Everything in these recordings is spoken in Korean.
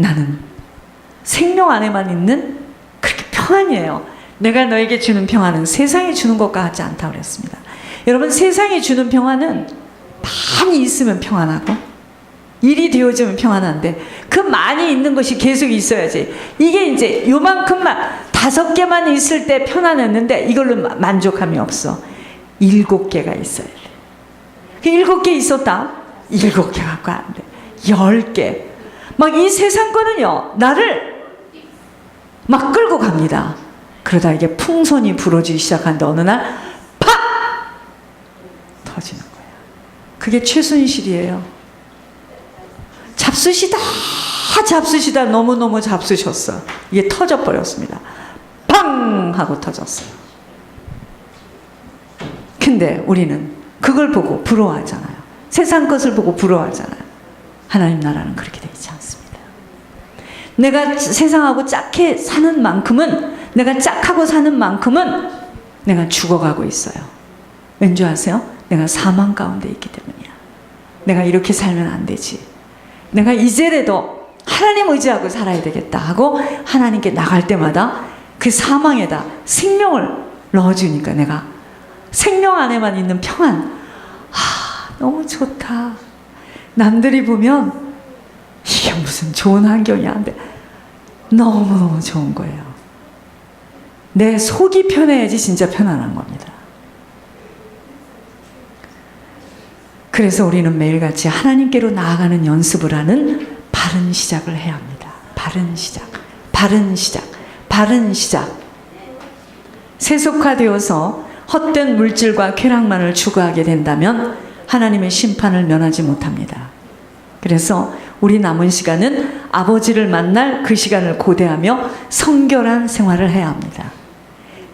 나는 생명 안에만 있는 그렇게 평안이에요. 내가 너에게 주는 평안은 세상이 주는 것과 같지 않다고 그랬습니다. 여러분, 세상이 주는 평안은 많이 있으면 평안하고 일이 되어지면 평안한데 그 많이 있는 것이 계속 있어야지. 이게 이제 요만큼만 5개만 있을 때 편안했는데 이걸로 만족함이 없어. 7개가 있어야 돼. 그 7개 있었다. 7개 갖고 안 돼. 10개. 막 이 세상 거는요, 나를 막 끌고 갑니다. 그러다 이게 풍선이 불어지기 시작하는데 어느 날 팍! 터지는 거야. 그게 최순실이에요. 잡수시다 너무너무 잡수셨어. 이게 터져버렸습니다. 팡! 하고 터졌어요. 근데 우리는 그걸 보고 부러워하잖아요. 세상 것을 보고 부러워하잖아요. 하나님 나라는 그렇게 되어 있지 않습니다. 내가 세상하고 짝해 사는 만큼은, 내가 짝하고 사는 만큼은 내가 죽어가고 있어요. 왠지 아세요? 내가 사망 가운데 있기 때문이야. 내가 이렇게 살면 안 되지. 내가 이제라도 하나님 의지하고 살아야 되겠다 하고 하나님께 나갈 때마다 그 사망에다 생명을 넣어주니까 내가 생명 안에만 있는 평안, 너무 좋다. 남들이 보면 이게 무슨 좋은 환경이야. 근데 너무너무 좋은 거예요. 내 속이 편해야지 진짜 편안한 겁니다. 그래서 우리는 매일같이 하나님께로 나아가는 연습을 하는 바른 시작을 해야 합니다. 바른 시작, 바른 시작, 바른 시작. 세속화되어서 헛된 물질과 쾌락만을 추구하게 된다면 하나님의 심판을 면하지 못합니다. 그래서 우리 남은 시간은 아버지를 만날 그 시간을 고대하며 성결한 생활을 해야 합니다.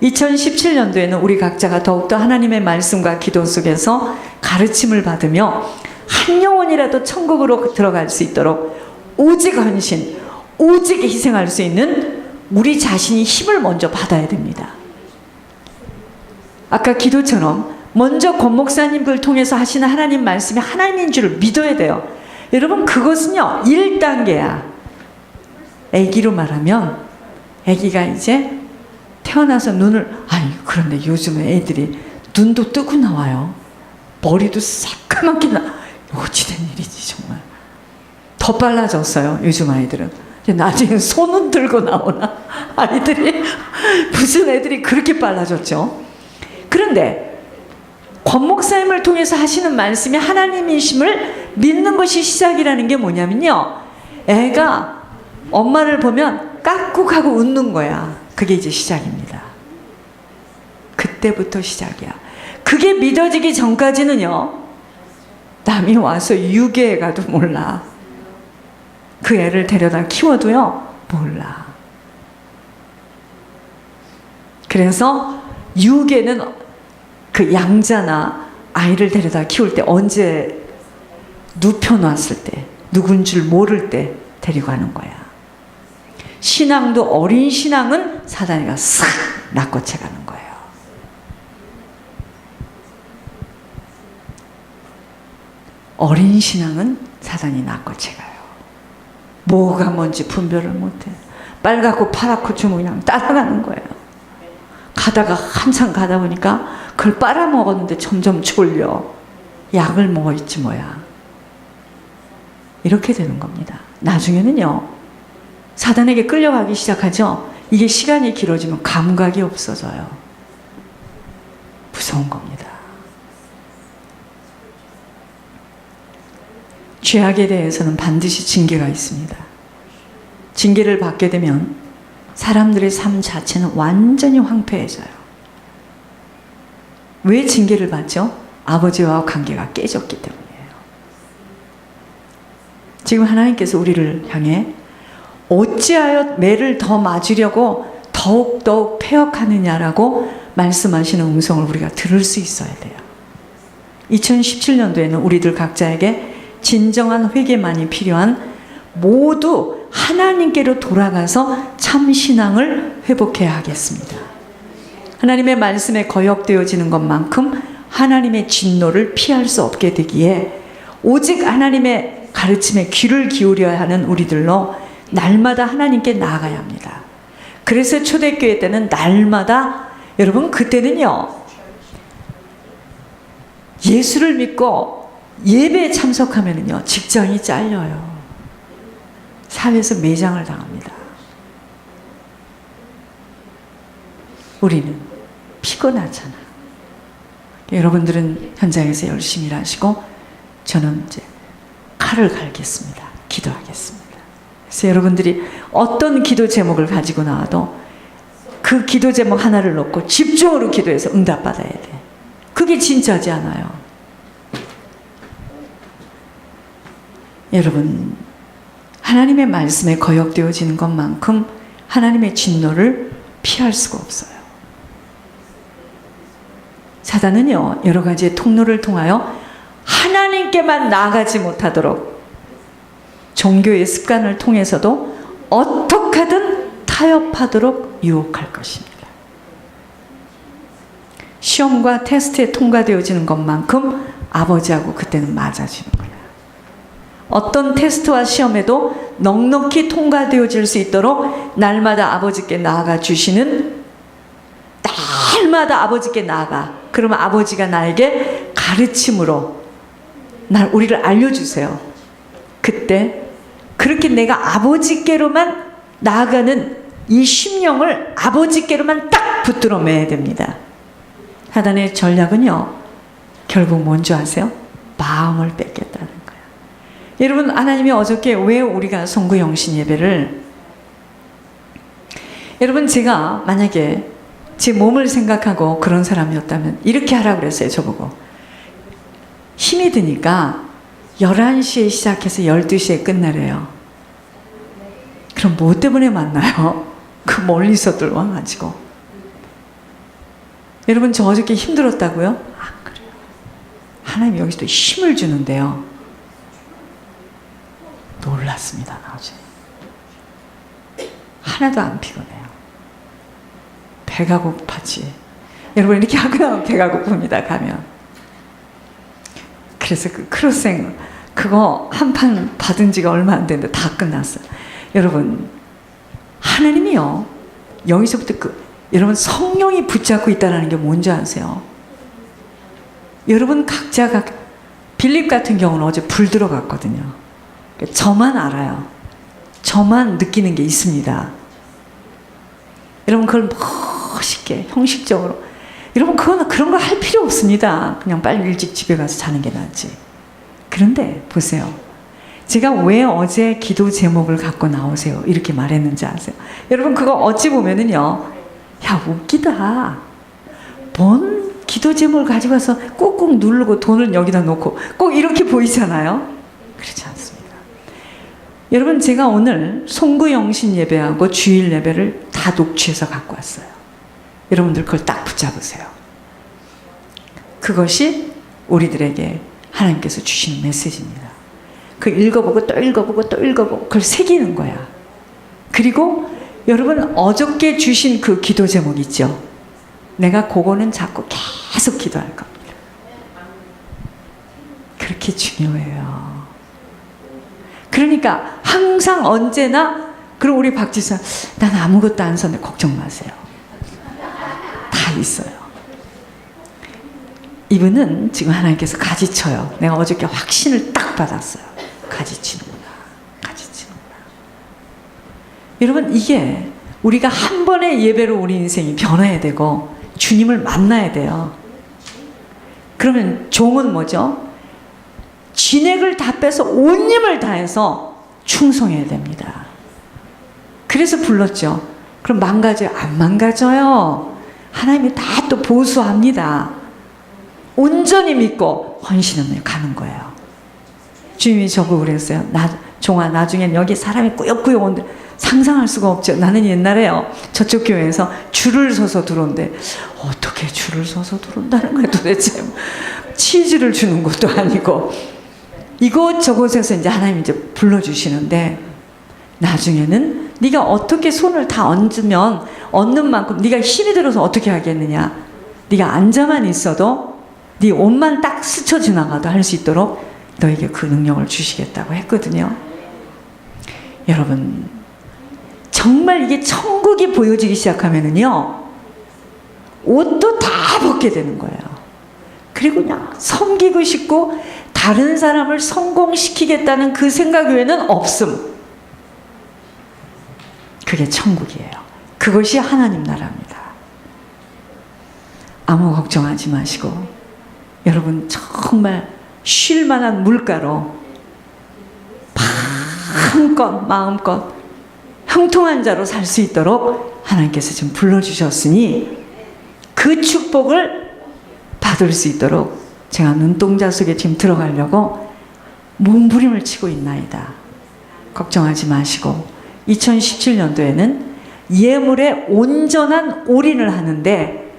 2017년도에는 우리 각자가 더욱더 하나님의 말씀과 기도 속에서 가르침을 받으며 한 영혼이라도 천국으로 들어갈 수 있도록 오직 헌신, 오직 희생할 수 있는 우리 자신이 힘을 먼저 받아야 됩니다. 아까 기도처럼 먼저 권 목사님을 통해서 하시는 하나님 말씀이 하나님인 줄을 믿어야 돼요. 여러분, 그것은요 1단계야. 아기로 말하면 아기가 이제 태어나서 그런데 요즘에 애들이 눈도 뜨고 나와요. 머리도 새까맣게 어찌된 일이지 정말. 더 빨라졌어요 요즘 아이들은. 나중에 손은 들고 나오나 아이들이. 무슨 애들이 그렇게 빨라졌죠. 그런데 권 목사님을 통해서 하시는 말씀이 하나님이심을 믿는 것이 시작이라는 게 뭐냐면요, 애가 엄마를 보면 깍꾹하고 웃는 거야. 그게 이제 시작입니다. 그때부터 시작이야. 그게 믿어지기 전까지는요, 남이 와서 유괴해 가도 몰라. 그 애를 데려다 키워도요 몰라. 그래서 유괴는 그 양자나 아이를 데려다 키울 때 언제 눕혀놨을 때, 누군 줄 모를 때 데리고 가는 거야. 신앙도 어린 신앙은 사단이가 싹 낚아채 가는 거예요. 어린 신앙은 사단이 낚아채 가요. 뭐가 뭔지 분별을 못해. 빨갛고 파랗고 주면 그냥 따라가는 거예요. 가다가 한참 가다 보니까 그걸 빨아먹었는데 점점 졸려. 약을 먹어있지 뭐야. 이렇게 되는 겁니다. 나중에는요 사단에게 끌려가기 시작하죠. 이게 시간이 길어지면 감각이 없어져요. 무서운 겁니다. 죄악에 대해서는 반드시 징계가 있습니다. 징계를 받게 되면 사람들의 삶 자체는 완전히 황폐해져요. 왜 징계를 받죠? 아버지와 관계가 깨졌기 때문이에요. 지금 하나님께서 우리를 향해 어찌하여 매를 더 맞으려고 더욱더욱 패역하느냐라고 말씀하시는 음성을 우리가 들을 수 있어야 돼요. 2017년도에는 우리들 각자에게 진정한 회개만이 필요한 모두 하나님께로 돌아가서 참 신앙을 회복해야 하겠습니다. 하나님의 말씀에 거역되어지는 것만큼 하나님의 진노를 피할 수 없게 되기에 오직 하나님의 가르침에 귀를 기울여야 하는 우리들로 날마다 하나님께 나아가야 합니다. 그래서 초대교회 때는 날마다, 여러분 그때는요, 예수를 믿고 예배에 참석하면은요, 직장이 잘려요. 사회에서 매장을 당합니다. 우리는 피곤하잖아. 여러분들은 현장에서 열심히 일하시고 저는 이제 칼을 갈겠습니다. 기도하겠습니다. 그래서 여러분들이 어떤 기도 제목을 가지고 나와도 그 기도 제목 하나를 놓고 집중으로 기도해서 응답받아야 돼. 그게 진짜지 않아요. 여러분, 하나님의 말씀에 거역되어지는 것만큼 하나님의 진노를 피할 수가 없어요. 사단은요, 여러 가지의 통로를 통하여 하나님께만 나아가지 못하도록 종교의 습관을 통해서도 어떻게 하든 타협하도록 유혹할 것입니다. 시험과 테스트에 통과되어지는 것만큼 아버지하고 그때는 맞아지는 거예요. 어떤 테스트와 시험에도 넉넉히 통과되어질 수 있도록 날마다 아버지께 나아가 주시는, 날마다 아버지께 나아가. 그러면 아버지가 나에게 가르침으로 우리를 알려주세요. 그때 그렇게 내가 아버지께로만 나아가는 이 심령을 아버지께로만 딱 붙들어 매야 됩니다. 사단의 전략은요, 결국 뭔지 아세요? 마음을 뺏겠다는 거예요. 여러분, 하나님이 어저께 왜 우리가 성구영신 예배를, 여러분 제가 만약에 제 몸을 생각하고 그런 사람이었다면 이렇게 하라고 그랬어요. 저보고 힘이 드니까 11시에 시작해서 12시에 끝나래요. 그럼 뭐 때문에 만나요? 그 멀리서들 와가지고. 여러분, 저 어저께 힘들었다고요? 아, 그래요. 하나님이 여기서 또 힘을 주는데요. 놀랐습니다. 어제 하나도 안 피곤해요. 배가 고팠지. 여러분, 이렇게 하고 나면 배가 고픕니다. 가면. 그래서 그 크로생 그거 한 판 받은 지가 얼마 안 됐는데 다 끝났어요. 여러분, 하나님이요, 여기서부터 여러분 성령이 붙잡고 있다는 게 뭔지 아세요? 여러분 각자가, 빌립 같은 경우는 어제 불 들어갔거든요. 저만 알아요. 저만 느끼는 게 있습니다. 여러분 그걸 멋있게 형식적으로, 여러분 그런 거 할 필요 없습니다. 그냥 빨리 일찍 집에 가서 자는 게 낫지. 그런데 보세요. 제가 왜 어제 기도 제목을 갖고 나오세요 이렇게 말했는지 아세요? 여러분 그거 어찌 보면은요, 야 웃기다. 뭔 기도 제목을 가지고 와서 꾹꾹 누르고 돈을 여기다 놓고 꼭 이렇게 보이잖아요. 그렇지 않습니다. 여러분, 제가 오늘 송구영신 예배하고 주일 예배를 다 녹취해서 갖고 왔어요. 여러분들 그걸 딱 붙잡으세요. 그것이 우리들에게 하나님께서 주시는 메시지입니다. 그 읽어보고 또 읽어보고 또 읽어보고 그걸 새기는 거야. 그리고 여러분 어저께 주신 그 기도 제목 있죠? 내가 그거는 자꾸 계속 기도할 겁니다. 그렇게 중요해요. 그러니까 항상 언제나, 그럼 우리 박지사, 난 아무것도 안 썼는데 걱정 마세요. 다 있어요. 이분은 지금 하나님께서 가지쳐요. 내가 어저께 확신을 딱 받았어요. 가지치는구나. 가지치는구나. 여러분, 이게 우리가 한 번의 예배로 우리 인생이 변해야 되고 주님을 만나야 돼요. 그러면 종은 뭐죠? 진액을 다 빼서 온 힘을 다해서 충성해야 됩니다. 그래서 불렀죠. 그럼 망가져요? 안 망가져요. 하나님이 다 또 보수합니다. 온전히 믿고 헌신하며 가는 거예요. 주님이 저보고 그랬어요. 종아, 나중엔 여기 사람이 꾸역꾸역 온데 상상할 수가 없죠. 나는 옛날에요, 저쪽 교회에서 줄을 서서 들어온대. 어떻게 줄을 서서 들어온다는 거야 도대체. 치즈를 주는 것도 아니고 이곳저곳에서 이제 하나님 이제 불러주시는데, 나중에는 네가 어떻게 손을 다 얹으면 얹는 만큼 네가 힘이 들어서 어떻게 하겠느냐. 네가 앉아만 있어도 네 옷만 딱 스쳐 지나가도 할 수 있도록 너에게 그 능력을 주시겠다고 했거든요. 여러분, 정말 이게 천국이 보여지기 시작하면은요, 옷도 다 벗게 되는 거예요. 그리고 그냥 섬기고 싶고 다른 사람을 성공시키겠다는 그 생각 외에는 없음. 그게 천국이에요. 그것이 하나님 나라입니다. 아무 걱정하지 마시고 여러분 정말 쉴 만한 물가로 마음껏 마음껏 형통한 자로 살 수 있도록 하나님께서 지금 불러주셨으니 그 축복을 받을 수 있도록 제가 눈동자 속에 지금 들어가려고 몸부림을 치고 있나이다. 걱정하지 마시고 2017년도에는 예물에 온전한 올인을 하는데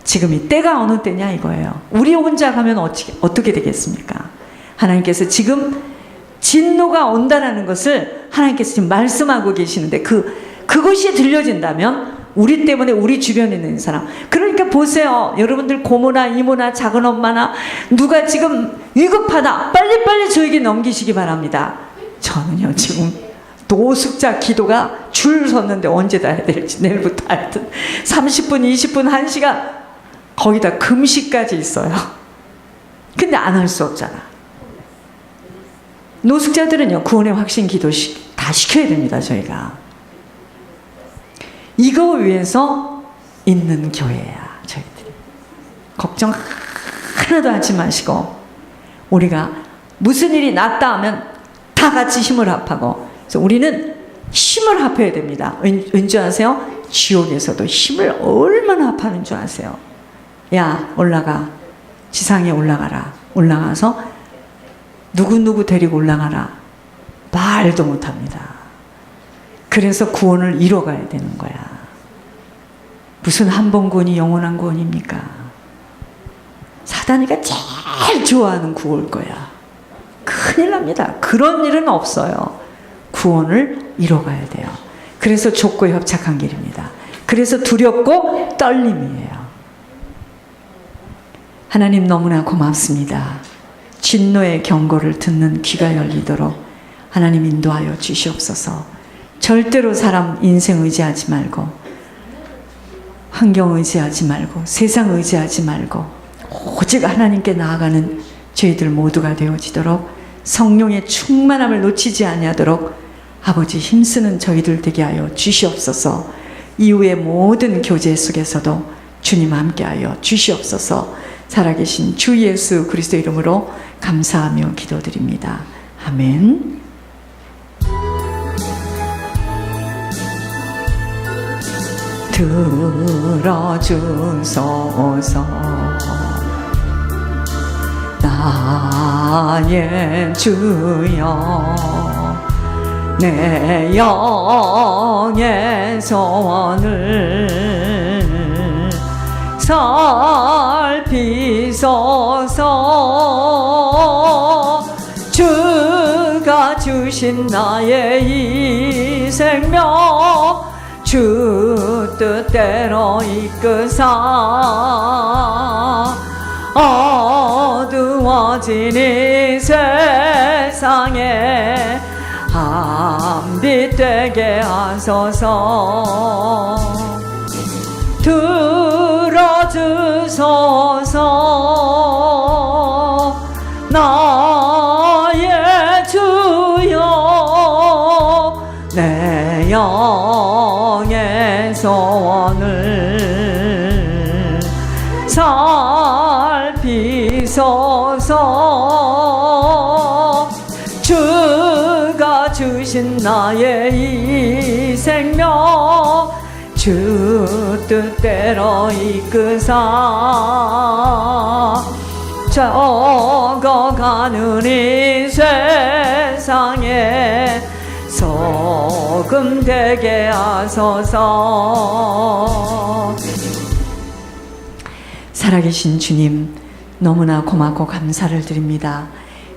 지금 이 때가 어느 때냐 이거예요. 우리 혼자 가면 어떻게 되겠습니까? 하나님께서 지금 진노가 온다라는 것을 하나님께서 지금 말씀하고 계시는데 그것이 들려진다면 우리 때문에 우리 주변에 있는 사람, 그러니까 보세요. 여러분들 고모나 이모나 작은 엄마나 누가 지금 위급하다, 빨리빨리 저에게 넘기시기 바랍니다. 저는요 지금 노숙자 기도가 줄 섰는데 언제 다 해야 될지, 내일부터 하여튼 30분 20분 1시간 거기다 금식까지 있어요. 근데 안 할 수 없잖아. 노숙자들은요 구원의 확신 기도 다 시켜야 됩니다. 저희가 이거 위해서 있는 교회야. 저희들이 걱정 하나도 하지 마시고 우리가 무슨 일이 났다 하면 다 같이 힘을 합하고, 그래서 우리는 힘을 합해야 됩니다. 왠지 아세요? 지옥에서도 힘을 얼마나 합하는 줄 아세요? 야 올라가, 지상에 올라가라. 올라가서 누구누구 데리고 올라가라. 말도 못합니다. 그래서 구원을 이뤄가야 되는 거야. 무슨 한 번 구원이 영원한 구원입니까? 사단이가 제일 좋아하는 구원일 거야. 큰일 납니다. 그런 일은 없어요. 구원을 이뤄가야 돼요. 그래서 좁고 협착한 길입니다. 그래서 두렵고 떨림이에요. 하나님 너무나 고맙습니다. 진노의 경고를 듣는 귀가 열리도록 하나님 인도하여 주시옵소서. 절대로 사람 인생 의지하지 말고, 환경 의지하지 말고, 세상 의지하지 말고 오직 하나님께 나아가는 저희들 모두가 되어지도록, 성령의 충만함을 놓치지 아니하도록 아버지 힘쓰는 저희들 되게 하여 주시옵소서. 이후의 모든 교제 속에서도 주님 함께하여 주시옵소서. 살아계신 주 예수 그리스도 이름으로 감사하며 기도드립니다. 아멘. 들어주소서. 나의 주여, 내 영의 소원을 살피소서. 주가 주신 나의 이 생명 주 뜻대로 이끄사 어두워진 이 세상에 한빛 되게 하소서. 들어주소서. 나의 주여, 내 영의 소원을 살피소서. 주가 주신 나의 이 생명 주 뜻대로 이끄사 적어가는 이 세상에 소금 되게 하소서. 살아계신 주님 너무나 고맙고 감사를 드립니다.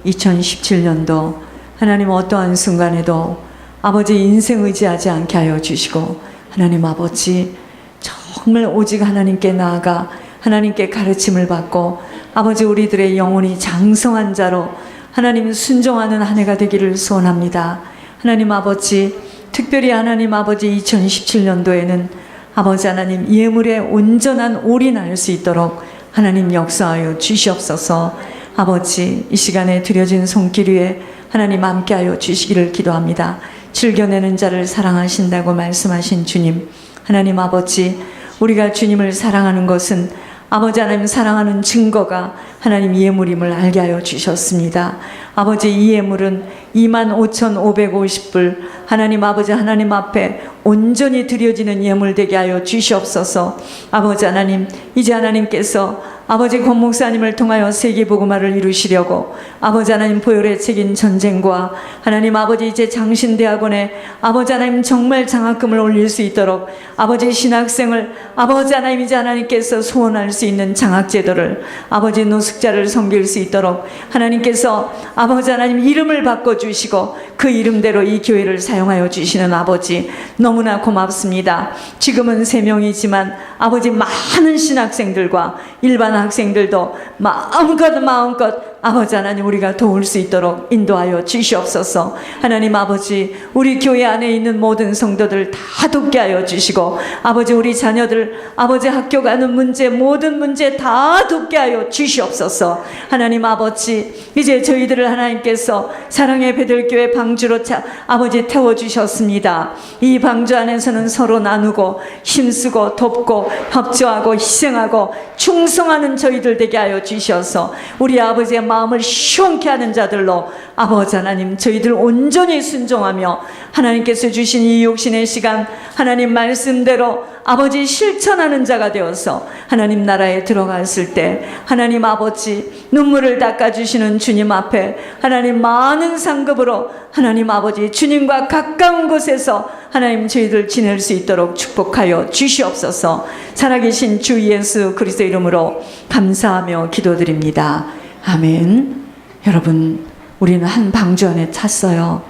2017년도 하나님 어떠한 순간에도 아버지 인생 의지하지 않게 하여 주시고, 하나님 아버지 정말 오직 하나님께 나아가 하나님께 가르침을 받고 아버지 우리들의 영혼이 장성한 자로 하나님 순종하는 한 해가 되기를 소원합니다. 하나님 아버지 특별히 하나님 아버지 2017년도에는 아버지 하나님 예물에 온전한 올인할 수 있도록 하나님 역사하여 주시옵소서. 아버지 이 시간에 드려진 손길 위에 하나님 함께하여 주시기를 기도합니다. 즐겨내는 자를 사랑하신다고 말씀하신 주님, 하나님 아버지 우리가 주님을 사랑하는 것은 아버지 하나님 사랑하는 증거가 하나님 예물임을 알게 하여 주셨습니다. 아버지 이 예물은 25,550불 하나님 아버지 하나님 앞에 온전히 드려지는 예물 되게 하여 주시옵소서. 아버지 하나님 이제 하나님께서 아버지 권 목사님을 통하여 세계복음화를 이루시려고 아버지 하나님 보혈의 책인 전쟁과 하나님 아버지 이제 장신대학원에 아버지 하나님 정말 장학금을 올릴 수 있도록 아버지 신학생을 아버지 하나님 이제 하나님께서 소원할 수 있는 장학제도를 아버지 노숙자를 섬길 수 있도록 하나님께서 아버지 하나님 이름을 바꿔주시고 그 이름대로 이 교회를 사용하여 주시는 아버지 너무나 고맙습니다. 지금은 3명이지만 아버지 많은 신학생들과 일반 학생들도 마음껏 아버지 하나님 우리가 도울 수 있도록 인도하여 주시옵소서. 하나님 아버지 우리 교회 안에 있는 모든 성도들 다 돕게 하여 주시고 아버지 우리 자녀들 아버지 학교 가는 문제 모든 문제 다 돕게 하여 주시옵소서. 하나님 아버지 이제 저희들을 하나님께서 사랑의 베들교회 방주로 아버지 태워주셨습니다. 이 방주 안에서는 서로 나누고 힘쓰고 돕고 협조하고 희생하고 충성하는 저희들 되게 하여 주셔서 우리 아버지의 마음을 시원케 하는 자들로 아버지 하나님 저희들 온전히 순종하며 하나님께서 주신 이 육신의 시간 하나님 말씀대로 아버지 실천하는 자가 되어서 하나님 나라에 들어갔을 때 하나님 아버지 눈물을 닦아주시는 주님 앞에 하나님 많은 상급으로 하나님 아버지 주님과 가까운 곳에서 하나님 저희들 지낼 수 있도록 축복하여 주시옵소서. 살아계신 주 예수 그리스도 이름으로 감사하며 기도드립니다. 아멘. 여러분 우리는 한 방주 안에 찼어요.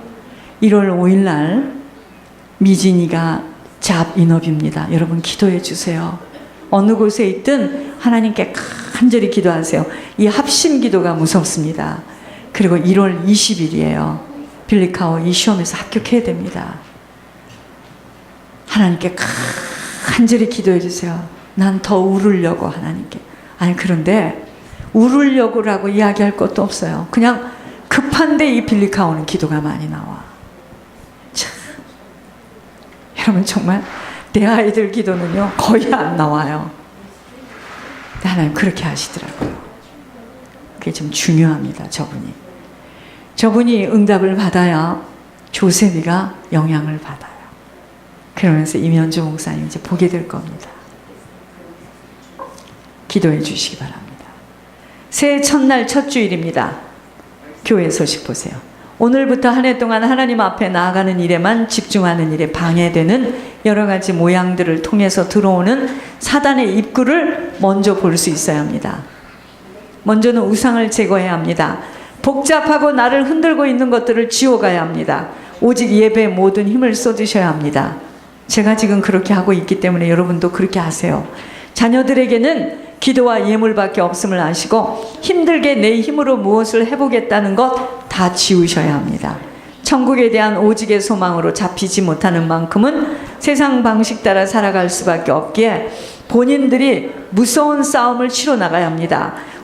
1월 5일 날 미진이가 잡인업입니다. 여러분 기도해 주세요. 어느 곳에 있든 하나님께 간절히 기도하세요. 이 합심 기도가 무섭습니다. 그리고 1월 20일이에요. 빌리카오 이 시험에서 합격해야 됩니다. 하나님께 간절히 기도해 주세요. 난 더 울으려고 하나님께. 아니 그런데 울으려고라고 이야기할 것도 없어요. 그냥 급한데 이 빌리카오는 기도가 많이 나와. 참. 여러분 정말 내 아이들 기도는요 거의 안 나와요. 근데 하나님 그렇게 하시더라고요. 그게 좀 중요합니다. 저분이 응답을 받아야 조셉이가 영향을 받아요. 그러면서 이면주 목사님 이제 보게 될 겁니다. 기도해 주시기 바랍니다. 새해 첫날 첫 주일입니다. 교회 소식 보세요. 오늘부터 한 해 동안 하나님 앞에 나아가는 일에만 집중하는 일에 방해되는 여러 가지 모양들을 통해서 들어오는 사단의 입구를 먼저 볼 수 있어야 합니다. 먼저는 우상을 제거해야 합니다. 복잡하고 나를 흔들고 있는 것들을 지워가야 합니다. 오직 예배에 모든 힘을 쏟으셔야 합니다. 제가 지금 그렇게 하고 있기 때문에 여러분도 그렇게 하세요. 자녀들에게는 기도와 예물밖에 없음을 아시고 힘들게 내 힘으로 무엇을 해보겠다는 것 다 지우셔야 합니다. 천국에 대한 오직의 소망으로 잡히지 못하는 만큼은 세상 방식 따라 살아갈 수밖에 없기에 본인들이 무서운 싸움을 치러 나가야 합니다.